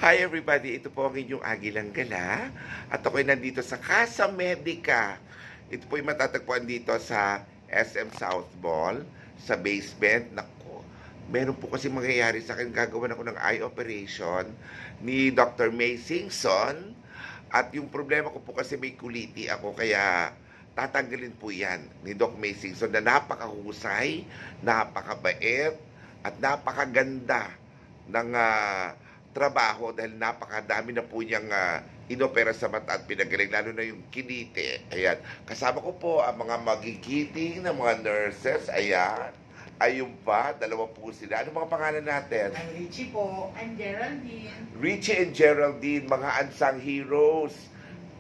Hi everybody, ito po ang inyong Agilang Gala at ako'y nandito sa Casa Medica. Ito po'y matatagpuan dito sa SM South Mall, sa basement. Nako, meron po kasi mangyayari sa akin. Gagawan ako ng eye operation ni Dr. May Singson. At yung problema ko po kasi may kuliti ako, kaya tatanggalin po yan ni Doc May Singson na napakahusay, napakabait, at napakaganda ng trabaho dahil napakadami na po niyang inopera sa mata at pinagaling, lalo na yung kinite. Ayan. Kasama ko po ang mga magigiting na mga nurses. Ayan. Ayun pa, dalawa po sila. Ano mga pangalan natin? I'm Richie po. I'm Geraldine. Richie and Geraldine, mga unsung heroes.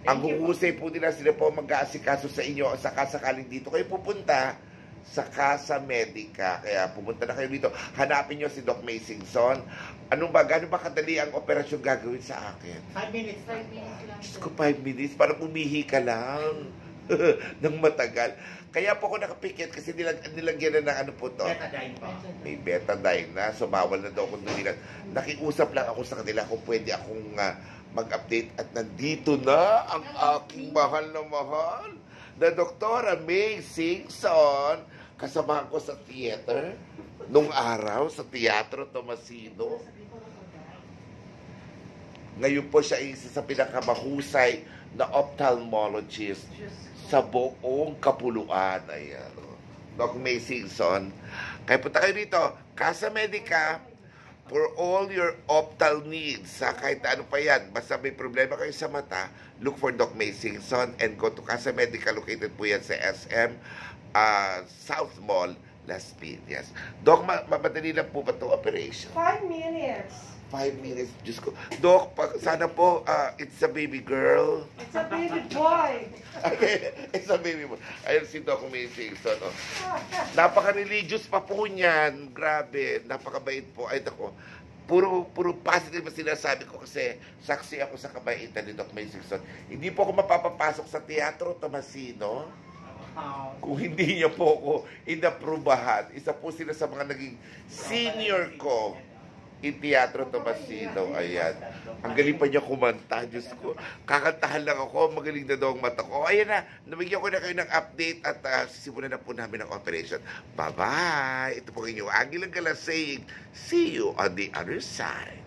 Ang huhusay po nila, sila po mag-aasikaso sa inyo sa kasakaling dito kayo pupunta sa Casa Medica. Kaya pumunta na kayo dito. Hanapin nyo si Doc May Singson. Gano'n ba kadali ang operasyon gagawin sa akin? 5 minutes. 5 minutes lang. Diyos ko, 5 minutes. Parang umihi ka lang. Nang matagal. Kaya po ako nakapikit kasi nilagyan na ng ano po to. Betadine po. May betadine na. So, bawal na daw kung dumilan. Nakiusap lang ako sa kanila kung pwede akong mag-update. At nandito na ang aking mahal na mahal na Doktora May Singson. Kasamahan ko sa theater nung araw sa Teatro Tomasino. Ngayon po siya isa sa pinakamahusay na ophthalmologist sa buong Kapuluan. Ayan. Doc May Singson. Kaya punta kayo dito, Casa Medica, for all your optal needs. Kahit ano pa yan. Basta may problema kayo sa mata, look for Doc May Singson and go to Casa Medica. Located po yan sa SM South Mall, Las Piñas. Doc, mamadali lang po ba itong operation? 5 minutes. 5 minutes, Diyos ko. Doc, sana po, it's a baby girl. It's a baby boy. Okay, it's a baby boy. Ayun si Doc May Singson. Oh. Napaka-religious pa po niyan. Grabe, napakabait po. Ay, nako. Puro positive na sinasabi ko kasi saksi ako sa kabaitan ni Doc May Singson. Hindi po ako mapapapasok sa Teatro Tomasino kung hindi niya po ako inaprubahan. Isa po sila sa mga naging senior ko in Teatro Tomasino. Ayan. Ang galing pa niya kumanta. Diyos ko. Kakantahan lang ako. Magaling na daw ang mata ko. Ayan na. Nabigyan ko na kayo ng update at sisimulan na po namin ang operation. Bye-bye. Ito po inyong Agilang Gala saying, see you on the other side.